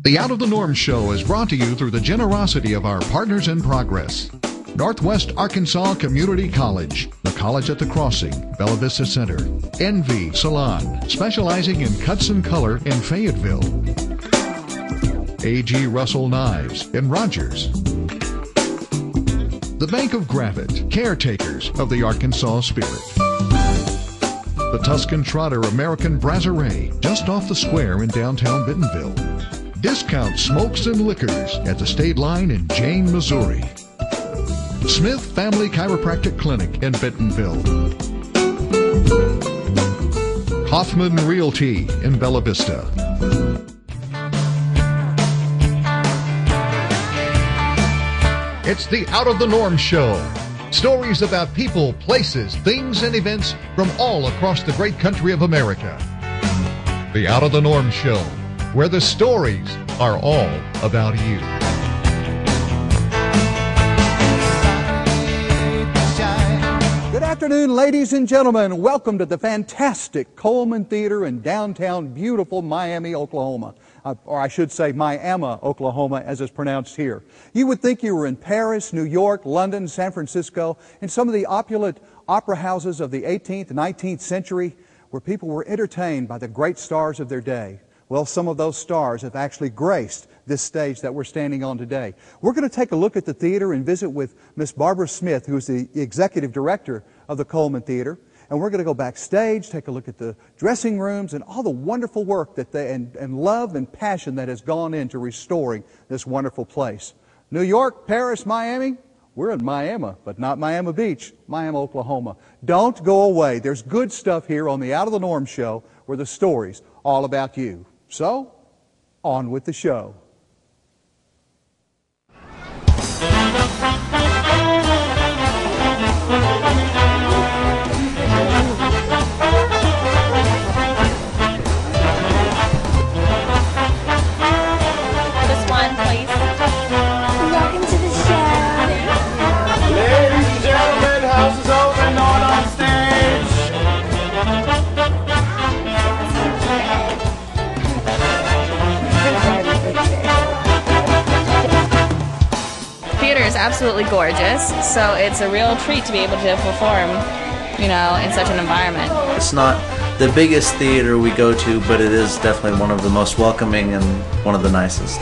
The Out of the Norm Show is brought to you through the generosity of our partners in progress. Northwest Arkansas Community College, the College at the Crossing, Bella Vista Center. Envy Salon, specializing in cuts and color in Fayetteville. A.G. Russell Knives in Rogers. The Bank of Gravette, caretakers of the Arkansas spirit. The Tuscan Trotter American Brasserie, just off the square in downtown Bentonville. Discount Smokes and Liquors at the state line in Jane, Missouri. Smith Family Chiropractic Clinic in Bentonville. Hoffman Realty in Bella Vista. It's the Out of the Norm Show. Stories about people, places, things, and events from all across the great country of America. The Out of the Norm Show, where the stories are all about you. Good afternoon, ladies and gentlemen. Welcome to the fantastic Coleman Theatre in downtown beautiful Miami, Oklahoma. Or I should say Miami, Oklahoma, as it's pronounced here. You would think you were in Paris, New York, London, San Francisco, in some of the opulent opera houses of the 18th and 19th century, where people were entertained by the great stars of their day. Well, some of those stars have actually graced this stage that we're standing on today. We're going to take a look at the theater and visit with Miss Barbara Smith, who is the executive director of the Coleman Theatre. And we're going to go backstage, take a look at the dressing rooms and all the wonderful work that and love and passion that has gone into restoring this wonderful place. New York, Paris, Miami, we're in Miami, but not Miami Beach, Miami, Oklahoma. Don't go away. There's good stuff here on the Out of the Norm Show, where the story's all about you. So, on with the show. Absolutely gorgeous, so it's a real treat to be able to perform, you know, in such an environment. It's not the biggest theater we go to, but it is definitely one of the most welcoming and one of the nicest.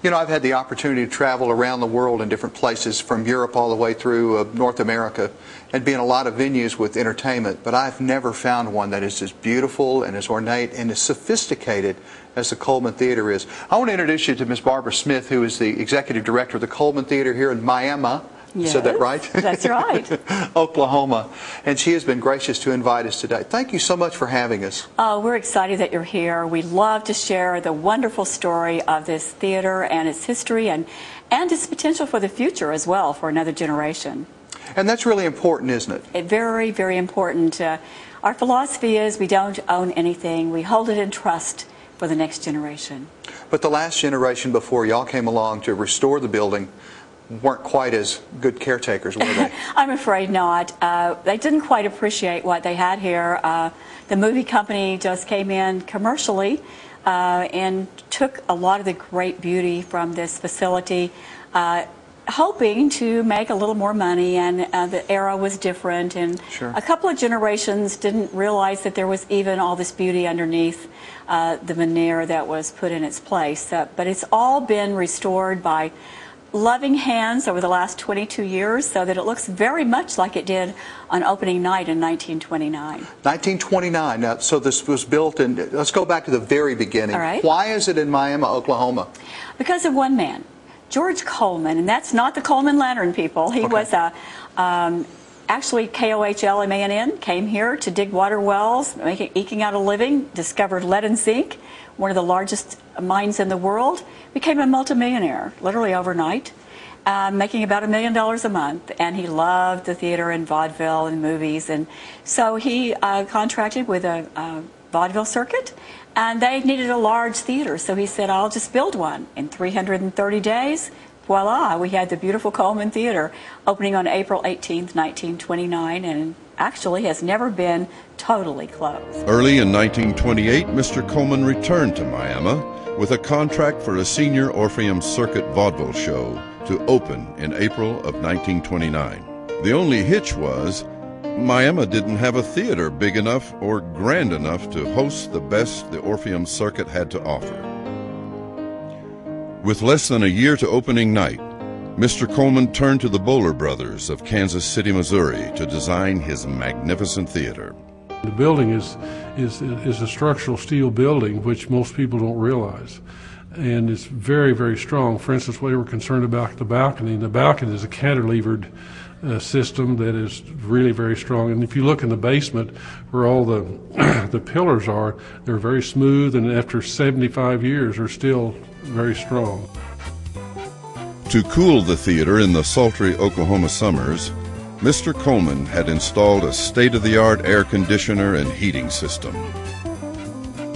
You know, I've had the opportunity to travel around the world in different places, from Europe all the way through North America, and be in a lot of venues with entertainment, but I've never found one that is as beautiful and as ornate and as sophisticated as the Coleman Theatre is. I want to introduce you to Miss Barbara Smith, who is the executive director of the Coleman Theatre here in Miami. Yes, said that right? That's right. Oklahoma. And she has been gracious to invite us today. Thank you so much for having us. Oh, we're excited that you're here. We love to share the wonderful story of this theater and its history and its potential for the future as well, for another generation. And that's really important, isn't it? Very, very important. Our philosophy is we don't own anything. We hold it in trust for the next generation. But the last generation before y'all came along to restore the building weren't quite as good caretakers, were they? I'm afraid not. They didn't quite appreciate what they had here. The movie company just came in commercially and took a lot of the great beauty from this facility, hoping to make a little more money, and the era was different, and sure. A couple of generations didn't realize that there was even all this beauty underneath the veneer that was put in its place. But it's all been restored by loving hands over the last 22 years, so that it looks very much like it did on opening night in 1929. 1929. Now, so this was built in, let's go back to the very beginning. All right. Why is it in Miami, Oklahoma? Because of one man, George Coleman, and that's not the Coleman Lantern people. He was actually Kohlmann, came here to dig water wells, eking out a living, discovered lead and zinc, one of the largest mines in the world, became a multimillionaire, literally overnight, making about $1 million a month. And he loved the theater and vaudeville and movies. And so he contracted with a vaudeville circuit And they needed a large theater, so he said, I'll just build one. In 330 days, voila, we had the beautiful Coleman Theatre, opening on April 18th, 1929, and actually has never been totally closed. Early in 1928, Mr. Coleman returned to Miami with a contract for a senior Orpheum Circuit vaudeville show to open in April of 1929. The only hitch was Miami didn't have a theater big enough or grand enough to host the best the Orpheum Circuit had to offer. With less than a year to opening night, Mr. Coleman turned to the Bowler Brothers of Kansas City, Missouri to design his magnificent theater. The building is a structural steel building, which most people don't realize. And it's very, very strong. For instance, we were concerned about the balcony. The balcony is a cantilevered system that is really very strong. And if you look in the basement where all the the pillars are, they're very smooth, and after 75 years are still very strong. To cool the theater in the sultry Oklahoma summers, Mr. Coleman had installed a state-of-the-art air conditioner and heating system.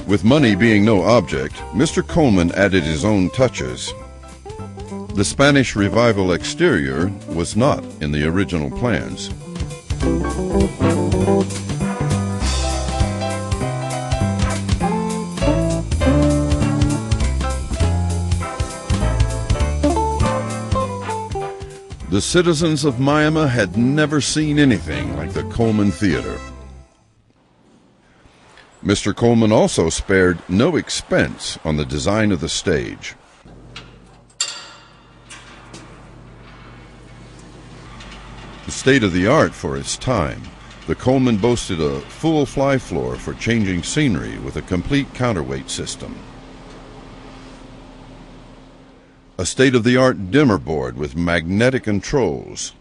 With money being no object, Mr. Coleman added his own touches. The Spanish Revival exterior was not in the original plans. The citizens of Miami had never seen anything like the Coleman Theatre. Mr. Coleman also spared no expense on the design of the stage. State-of-the-art for its time, the Coleman boasted a full fly floor for changing scenery with a complete counterweight system. A state-of-the-art dimmer board with magnetic controls.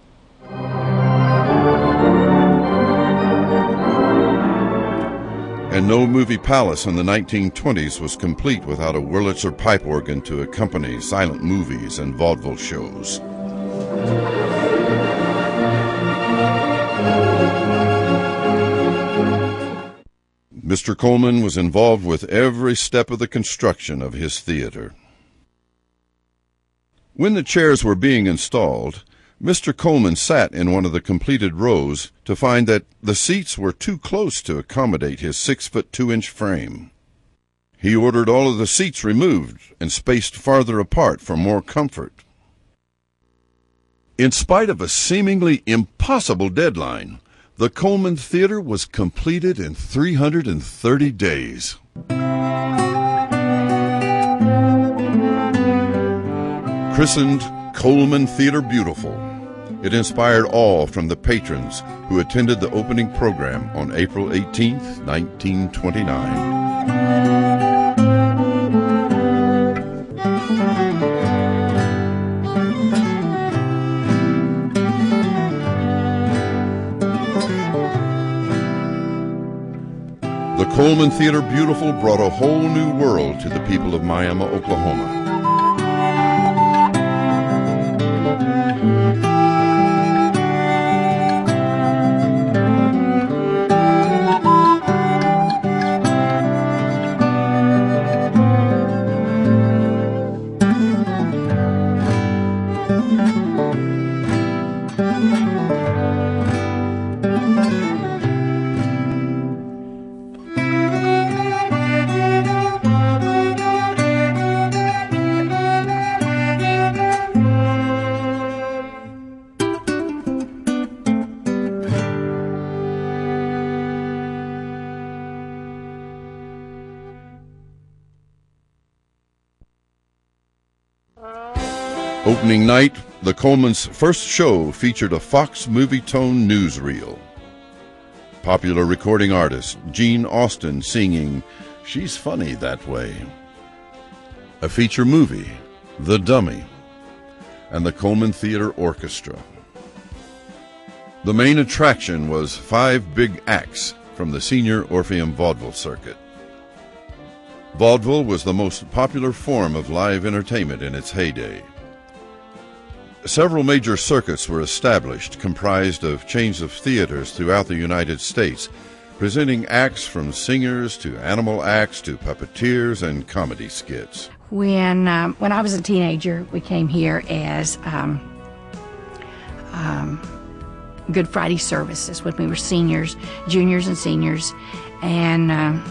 And no movie palace in the 1920s was complete without a Wurlitzer pipe organ to accompany silent movies and vaudeville shows. Mr. Coleman was involved with every step of the construction of his theater. When the chairs were being installed, Mr. Coleman sat in one of the completed rows to find that the seats were too close to accommodate his 6'2" frame. He ordered all of the seats removed and spaced farther apart for more comfort. In spite of a seemingly impossible deadline, the Coleman Theatre was completed in 330 days. Christened Coleman Theatre Beautiful, it inspired awe from the patrons who attended the opening program on April 18, 1929. The Coleman Theatre Beautiful brought a whole new world to the people of Miami, Oklahoma. Opening night, the Coleman's first show featured a Fox Movie-Tone newsreel. Popular recording artist Gene Austin singing "She's Funny That Way." A feature movie, The Dummy, and the Coleman Theatre Orchestra. The main attraction was 5 big acts from the senior Orpheum vaudeville circuit. Vaudeville was the most popular form of live entertainment in its heyday. Several major circuits were established, comprised of chains of theaters throughout the United States, presenting acts from singers to animal acts to puppeteers and comedy skits. When I was a teenager, we came here as Good Friday services when we were seniors, juniors and seniors, and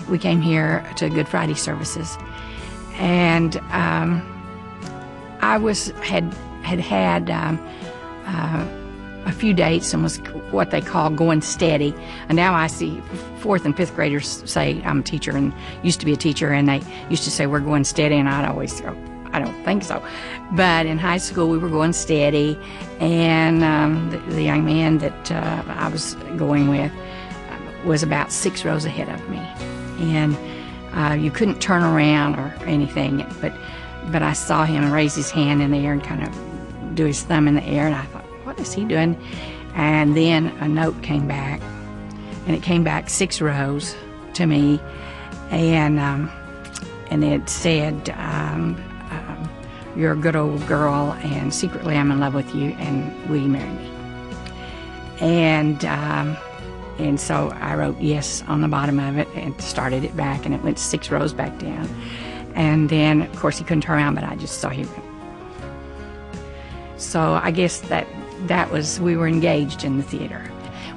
we came here to Good Friday services. And I had a few dates and was what they call going steady. And now I see 4th and 5th graders say I'm a teacher and used to be a teacher, and they used to say we're going steady, and I'd always go, I don't think so. But in high school we were going steady, and the young man that I was going with was about 6 rows ahead of me. And you couldn't turn around or anything, but I saw him raise his hand in the air and kind of do his thumb in the air, and I thought, what is he doing? And then a note came back, and it came back 6 rows to me, and it said, you're a good old girl, and secretly I'm in love with you, and will you marry me? And so I wrote yes on the bottom of it and started it back, and it went 6 rows back down. And then, of course, he couldn't turn around, but I just saw him. So I guess that was, we were engaged in the theater.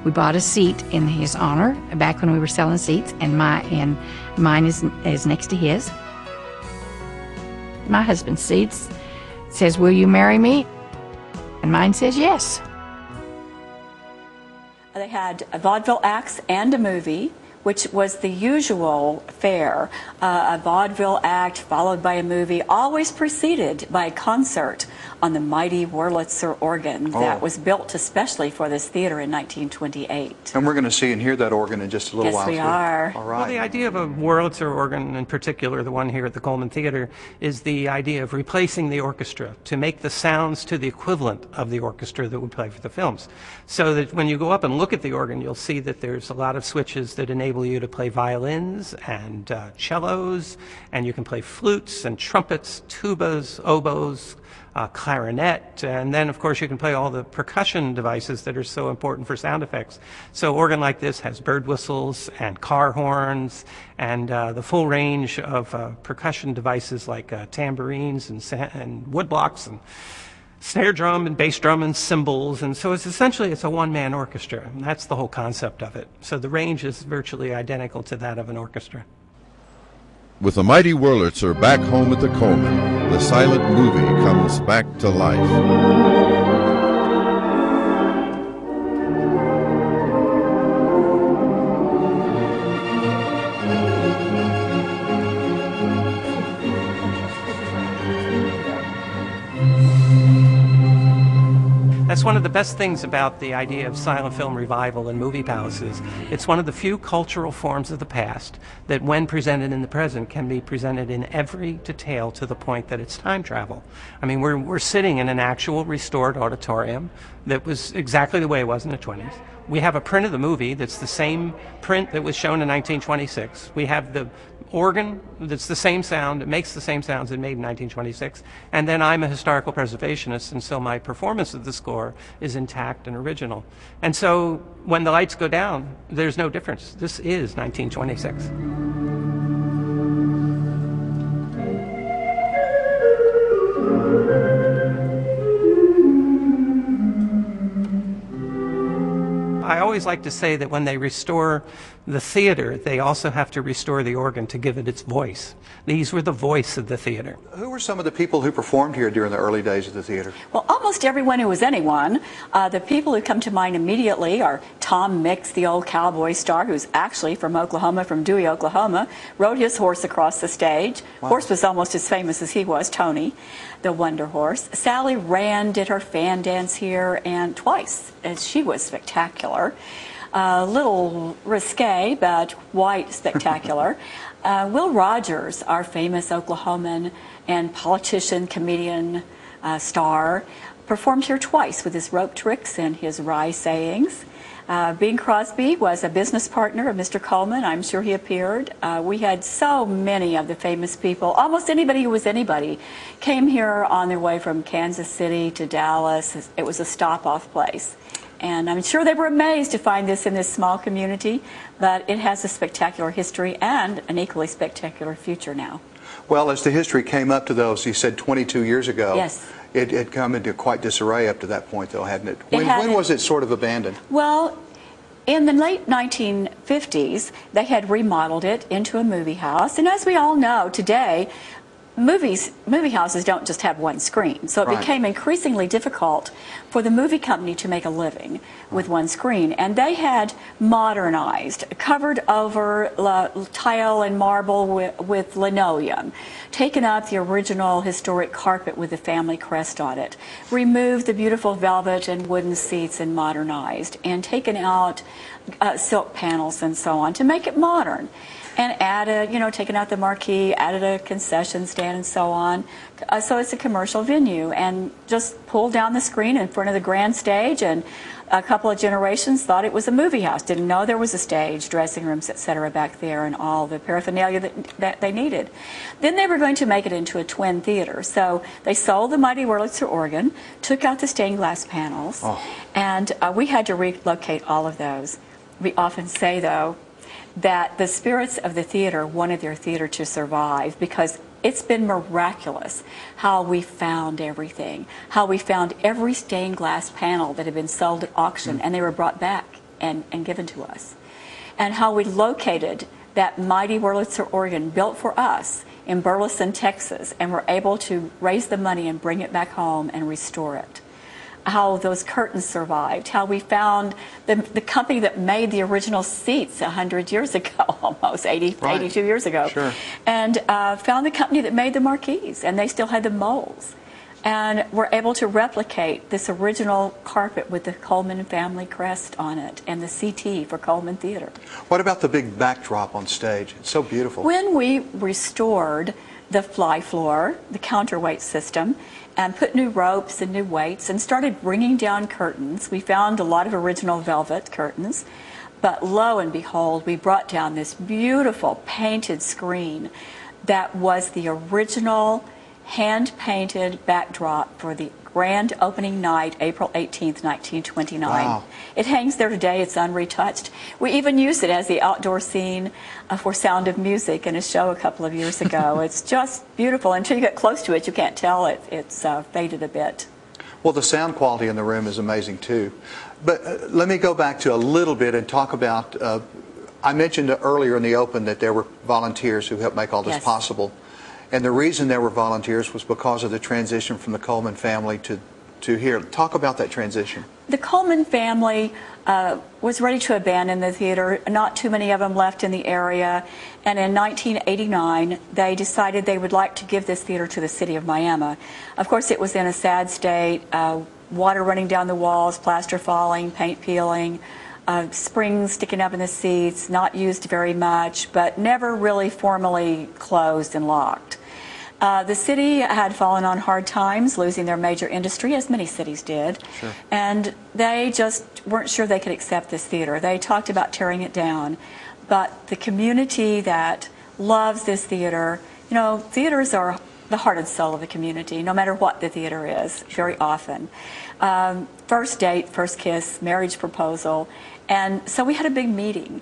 We bought a seat in his honor back when we were selling seats, and mine is next to his. My husband's seat says, will you marry me? And mine says yes. They had vaudeville acts and a movie, which was the usual fare. A vaudeville act followed by a movie, always preceded by a concert on the mighty Wurlitzer organ that was built especially for this theater in 1928. And we're going to see and hear that organ in just a little while. Yes, we are. All right. Well, the idea of a Wurlitzer organ, in particular the one here at the Coleman Theatre, is the idea of replacing the orchestra to make the sounds to the equivalent of the orchestra that would play for the films. So that when you go up and look at the organ, you'll see that there's a lot of switches that enable you to play violins and cellos, and you can play flutes and trumpets, tubas, oboes, clarinet, and then of course you can play all the percussion devices that are so important for sound effects. So organ like this has bird whistles and car horns and the full range of percussion devices like tambourines and woodblocks and snare drum and bass drum and cymbals, and so it's a one-man orchestra, and that's the whole concept of it. So the range is virtually identical to that of an orchestra. With the mighty Wurlitzer back home at the Coleman, the silent movie comes back to life. That's one of the best things about the idea of silent film revival and movie palaces. It's one of the few cultural forms of the past that, when presented in the present, can be presented in every detail to the point that it's time travel. I mean, we're sitting in an actual restored auditorium that was exactly the way it was in the 20s. We have a print of the movie that's the same print that was shown in 1926. We have the organ that's the same sound, it makes the same sounds it made in 1926, and then I'm a historical preservationist, and so my performance of the score is intact and original. And so when the lights go down, there's no difference. This is 1926. I always like to say that when they restore the theater, they also have to restore the organ to give it its voice. These were the voice of the theater. Who were some of the people who performed here during the early days of the theater? Well, almost everyone who was anyone. The people who come to mind immediately are Tom Mix, the old cowboy star, who's actually from Oklahoma, from Dewey, Oklahoma, rode his horse across the stage. Wow. Horse was almost as famous as he was, Tony, the Wonder Horse. Sally Rand did her fan dance here, and twice, and she was spectacular. A little risque, but quite spectacular. Will Rogers, our famous Oklahoman and politician, comedian, star, performed here twice with his rope tricks and his wry sayings. Bing Crosby was a business partner of Mr. Coleman. I'm sure he appeared. We had so many of the famous people. Almost anybody who was anybody came here on their way from Kansas City to Dallas. It was a stop-off place. And I'm sure they were amazed to find this in this small community, but it has a spectacular history and an equally spectacular future now. Well, as the history came up to those, you said 22 years ago. Yes. It had come into quite disarray up to that point, though, hadn't it? When was it sort of abandoned? Well, in the late 1950s, they had remodeled it into a movie house. And as we all know today, movie houses don't just have one screen. So it became increasingly difficult for the movie company to make a living with one screen. And they had modernized, covered over tile and marble with linoleum, taken up the original historic carpet with the family crest on it, removed the beautiful velvet and wooden seats and modernized, and taken out silk panels and so on to make it modern. And added, taken out the marquee, added a concession stand and so on. So it's a commercial venue, and just pulled down the screen in front of the grand stage, and a couple of generations thought it was a movie house. Didn't know there was a stage, dressing rooms, etc. back there, and all the paraphernalia that they needed. Then they were going to make it into a twin theater. So they sold the mighty Wurlitzer organ, took out the stained glass panels, and we had to relocate all of those. We often say, though, that the spirits of the theater wanted their theater to survive, because it's been miraculous how we found everything, how we found every stained glass panel that had been sold at auction, and they were brought back and given to us, and how we located that mighty Wurlitzer organ built for us in Burleson, Texas, and were able to raise the money and bring it back home and restore it. How those curtains survived, how we found the company that made the original seats 100 years ago, almost 82 years ago, and found the company that made the marquees, and they still had the molds, and were able to replicate this original carpet with the Coleman family crest on it and the CT for Coleman Theatre. What about the big backdrop on stage? It's so beautiful. When we restored the fly floor, the counterweight system, and put new ropes and new weights and started bringing down curtains, we found a lot of original velvet curtains, but lo and behold, we brought down this beautiful painted screen that was the original hand-painted backdrop for the grand opening night, April 18th, 1929. Wow. It hangs there today. It's unretouched. We even used it as the outdoor scene for Sound of Music in a show a couple of years ago. It's just beautiful. Until you get close to it, you can't tell it's faded a bit. Well, the sound quality in the room is amazing, too. But let me go back to a little bit and talk about, I mentioned earlier in the open that there were volunteers who helped make all this possible. And the reason there were volunteers was because of the transition from the Coleman family to here. Talk about that transition. The Coleman family was ready to abandon the theater. Not too many of them left in the area. And in 1989, they decided they would like to give this theater to the city of Miami. Of course, it was in a sad state, water running down the walls, plaster falling, paint peeling, springs sticking up in the seats, not used very much, but never really formally closed and locked. The city had fallen on hard times, losing their major industry, as many cities did. And they just weren't sure they could accept this theater. They talked about tearing it down. But the community that loves this theater, theaters are the heart and soul of the community, no matter what the theater is, very often. First date, first kiss, marriage proposal. And so we had a big meeting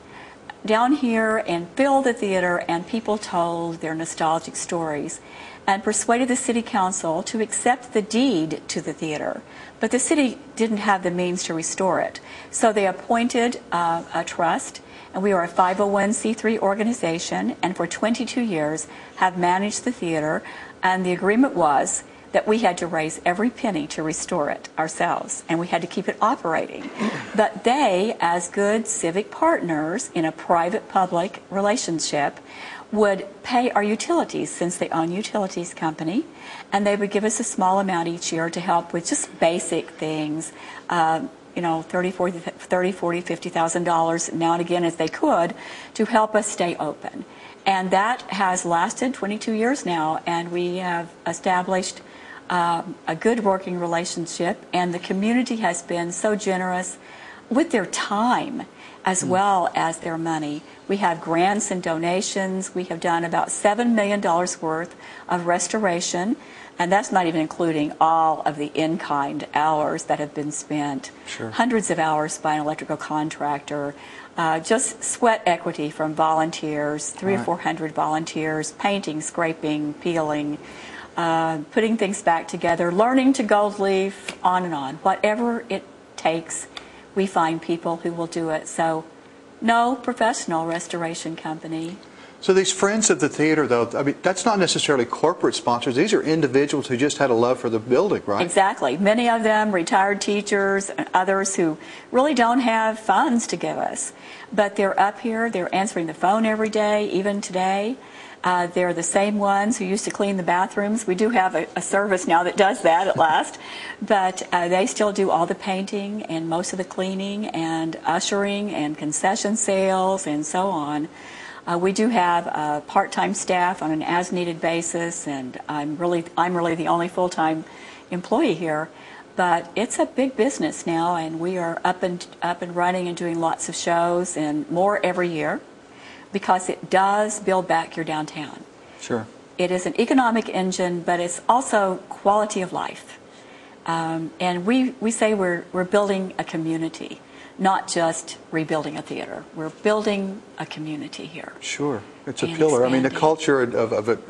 down here and filled the theater, and people told their nostalgic stories and persuaded the city council to accept the deed to the theater. But the city didn't have the means to restore it. So they appointed a trust, and we are a 501c3 organization, and for 22 years have managed the theater, and the agreement was that we had to raise every penny to restore it ourselves, and we had to keep it operating. But they, as good civic partners in a private-public relationship, would pay our utilities, since they own utilities company, and they would give us a small amount each year to help with just basic things, $30, $40, $50,000 now and again as they could, to help us stay open. And that has lasted 22 years now, and we have established a good working relationship, and the community has been so generous with their time as well as their money. We have grants and donations. We have done about $7 million worth of restoration. And that's not even including all of the in-kind hours that have been spent. Sure. Hundreds of hours by an electrical contractor. Just sweat equity from volunteers, 300 or 400 volunteers, painting, scraping, peeling, putting things back together, learning to gold leaf, on and on. Whatever it takes, we find people who will do it. So no professional restoration company. So these friends of the theater, though, I mean, that's not necessarily corporate sponsors. These are individuals who just had a love for the building, right? Exactly. Many of them retired teachers and others who really don't have funds to give us. But they're up here, they're answering the phone every day, even today. They're the same ones who used to clean the bathrooms. We do have a service now that does that at last. But they still do all the painting and most of the cleaning and ushering and concession sales and so on. We do have part-time staff on an as-needed basis, and I'm really the only full-time employee here. But it's a big business now, and we are up and running and doing lots of shows and more every year, because it does build back your downtown. Sure. It is an economic engine, but it's also quality of life. And we say we're building a community, not just rebuilding a theater. We're building a community here. Sure. It's a pillar. I mean, the culture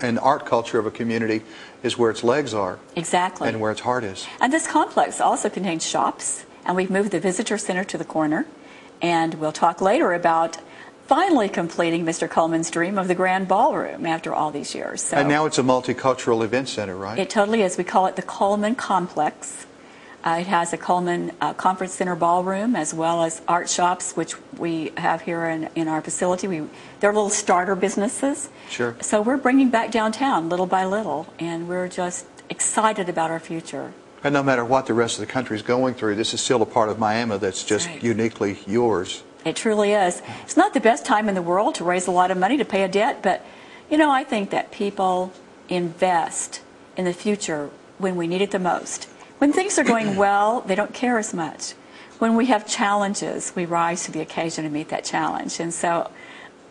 an art culture of a community is where its legs are. Exactly. And where its heart is. And this complex also contains shops, and we've moved the visitor center to the corner. And we'll talk later about finally completing Mr. Coleman's dream of the grand ballroom after all these years. So and now it's a multicultural event center, right? It totally is. We call it the Coleman Complex. It has a Coleman Conference Center ballroom, as well as art shops, which we have here in our facility. They're little starter businesses. Sure. So we're bringing back downtown little by little, and we're just excited about our future. And no matter what the rest of the country is going through, this is still a part of Miami that's just uniquely yours. It truly is. It's not the best time in the world to raise a lot of money to pay a debt, but, you know, I think that people invest in the future when we need it the most. When things are going well, they don't care as much. When we have challenges, we rise to the occasion to meet that challenge. And so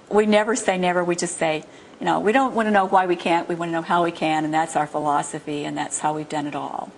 we never say never, we just say, you know, we don't want to know why we can't, we want to know how we can, and that's our philosophy, and that's how we've done it all.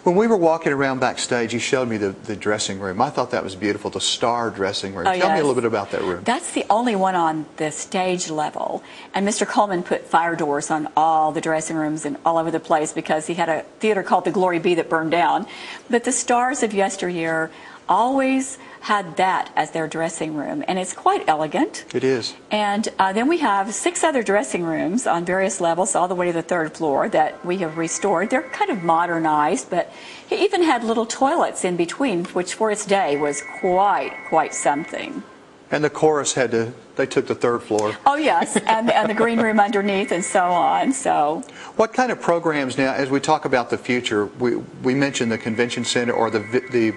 When we were walking around backstage, you showed me the dressing room. I thought that was beautiful, the star dressing room. Oh, Tell me a yes. little bit about that room. That's the only one on the stage level. And Mr. Coleman put fire doors on all the dressing rooms and all over the place because he had a theater called the Glory Be that burned down. But the stars of yesteryear always had that as their dressing room, and it's quite elegant. It is. And then we have 6 other dressing rooms on various levels all the way to the 3rd floor that we have restored. They're kind of modernized, but he even had little toilets in between, which for its day was quite something. And the chorus they took the 3rd floor. Oh yes, and the green room underneath and so on. So what kind of programs now, as we talk about the future, we mentioned the convention center or the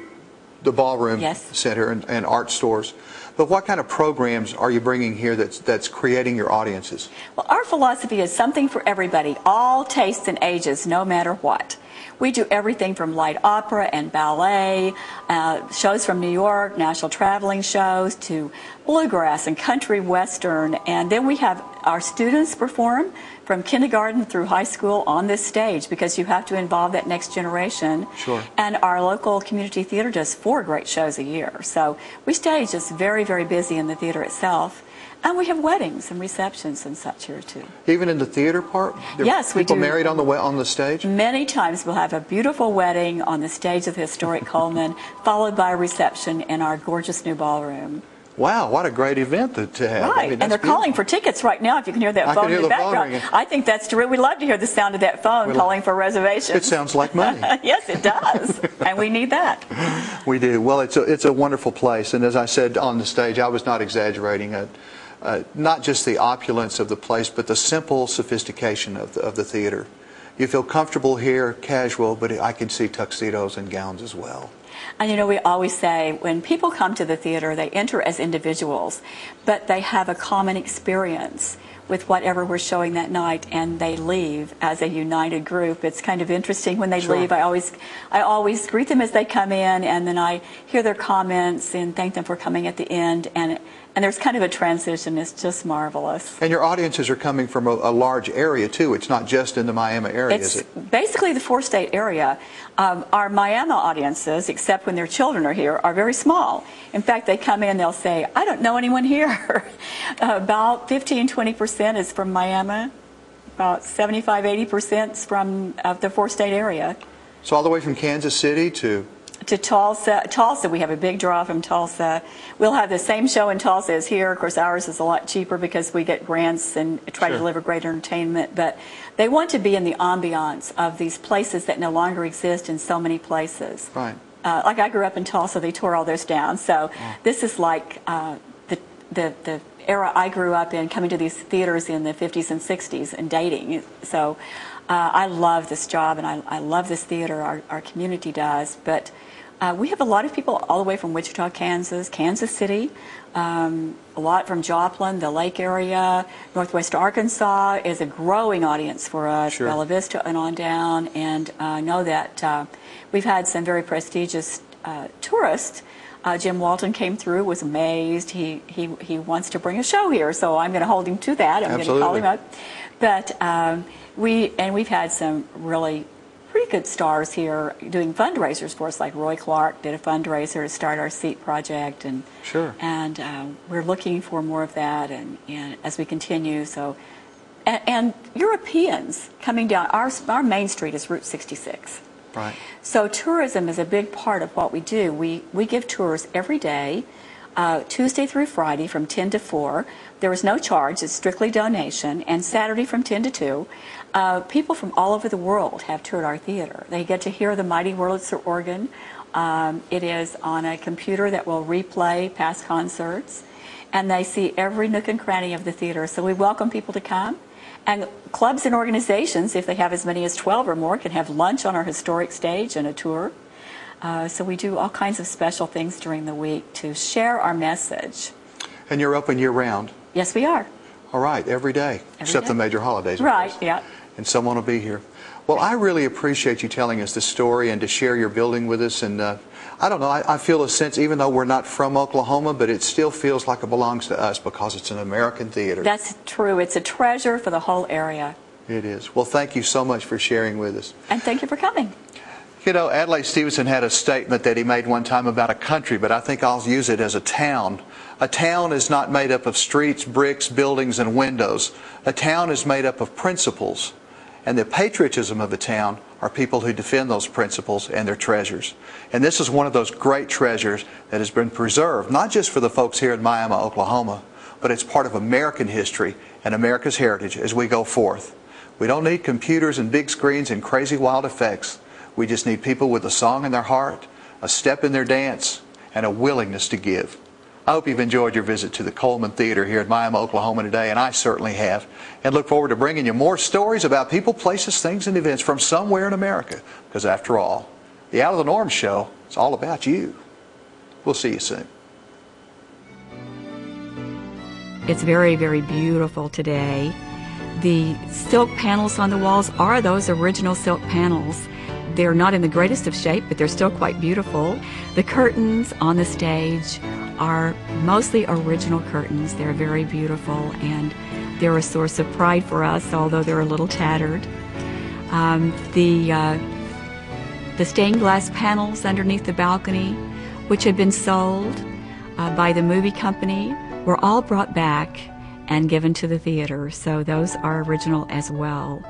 ballroom center and art stores, but what kind of programs are you bringing here that's creating your audiences? Well, our philosophy is something for everybody, all tastes and ages, no matter what. We do everything from light opera and ballet, shows from New York, national traveling shows, to bluegrass and country western, and then we have our students perform from kindergarten through high school on this stage, because you have to involve that next generation. Sure. And our local community theater does 4 great shows a year. So we stay just very, very busy in the theater itself. And we have weddings and receptions and such here too. Even in the theater part? Yes, we do. People married on the stage? Many times we'll have a beautiful wedding on the stage of the historic Coleman, followed by a reception in our gorgeous new ballroom. Wow, what a great event to have. Right, I mean, and they're calling for tickets right now, if you can hear that phone in the background. I think that's terrific. We love to hear the sound of that phone calling for reservations. It sounds like money. Yes, it does, and we need that. We do. Well, it's a wonderful place, and as I said on the stage, I was not exaggerating. Not just the opulence of the place, but the simple sophistication of the theater. You feel comfortable here, casual, but I can see tuxedos and gowns as well. And you know, we always say when people come to the theater, they enter as individuals, but they have a common experience with whatever we're showing that night, and they leave as a united group. It's kind of interesting when they leave. I always greet them as they come in, and then I hear their comments and thank them for coming at the end, and there's kind of a transition. It's just marvelous. And your audiences are coming from a large area too. It's not just in the Miami area, is it? It's basically the four-state area. Our Miami audiences, except when their children are here, are very small. In fact, they come in, they'll say, I don't know anyone here. About 15-20% is from Miami. About 75-80% is from the four-state area. So all the way from Kansas City to Tulsa, we have a big draw from Tulsa. We'll have the same show in Tulsa as here. Of course, ours is a lot cheaper because we get grants and try to deliver great entertainment. But they want to be in the ambiance of these places that no longer exist in so many places. Right. Like I grew up in Tulsa, they tore all those down. So this is like the era I grew up in, coming to these theaters in the 50s and 60s and dating. So I love this job, and I love this theater. Our community does. But we have a lot of people all the way from Wichita, Kansas, Kansas City, a lot from Joplin, the Lake area. Northwest Arkansas is a growing audience for us, Bella Vista and on down. And I know that we've had some very prestigious tourists. Jim Walton came through, was amazed. He wants to bring a show here, so I'm going to hold him to that. I'm going to call him up. But we've had some really pretty good stars here doing fundraisers for us, like Roy Clark did a fundraiser to start our SEAT project, and we're looking for more of that, and as we continue. So, and Europeans coming down our main street is Route 66. Right. So tourism is a big part of what we do. We give tours every day, Tuesday through Friday from 10 to 4. There is no charge. It's strictly donation. And Saturday from 10 to 2. People from all over the world have toured our theater. They get to hear the Mighty Wurlitzer organ. It is on a computer that will replay past concerts. And they see every nook and cranny of the theater. So we welcome people to come. And clubs and organizations, if they have as many as 12 or more, can have lunch on our historic stage and a tour. So we do all kinds of special things during the week to share our message. And you're open year-round? Yes, we are. All right, every day, except the major holidays, of right, course. Yeah. And someone will be here. Well, I really appreciate you telling us this story and to share your building with us. And I don't know, I feel a sense, even though we're not from Oklahoma, but it still feels like it belongs to us because it's an American theater. That's true. It's a treasure for the whole area. It is. Well, thank you so much for sharing with us. And thank you for coming. You know, Adlai Stevenson had a statement that he made one time about a country, but I think I'll use it as a town. A town is not made up of streets, bricks, buildings, and windows. A town is made up of principles. And the patriotism of the town are people who defend those principles and their treasures. And this is one of those great treasures that has been preserved, not just for the folks here in Miami, Oklahoma, but it's part of American history and America's heritage as we go forth. We don't need computers and big screens and crazy wild effects. We just need people with a song in their heart, a step in their dance, and a willingness to give. I hope you've enjoyed your visit to the Coleman Theatre here in Miami, Oklahoma today, and I certainly have. And look forward to bringing you more stories about people, places, things, and events from somewhere in America. Because after all, the Out of the Norm show is all about you. We'll see you soon. It's very, very beautiful today. The silk panels on the walls are those original silk panels. They're not in the greatest of shape, but they're still quite beautiful. The curtains on the stage are mostly original curtains. They're very beautiful, and they're a source of pride for us, although they're a little tattered. The stained glass panels underneath the balcony, which had been sold by the movie company, were all brought back and given to the theater, so those are original as well.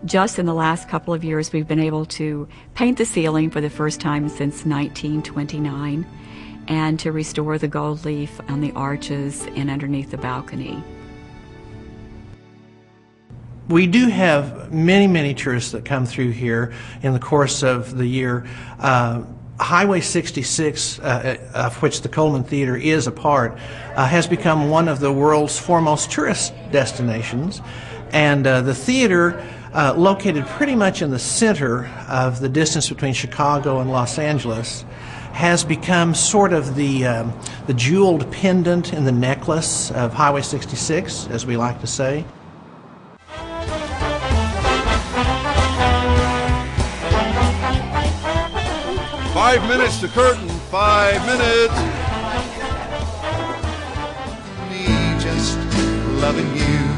Just in the last couple of years, we've been able to paint the ceiling for the first time since 1929 and to restore the gold leaf on the arches and underneath the balcony. We do have many, many tourists that come through here in the course of the year. Highway 66, of which the Coleman Theatre is a part, has become one of the world's foremost tourist destinations. And the theater located pretty much in the center of the distance between Chicago and Los Angeles, has become sort of the jeweled pendant in the necklace of Highway 66, as we like to say. Five minutes to curtain. 5 minutes. Me just loving you.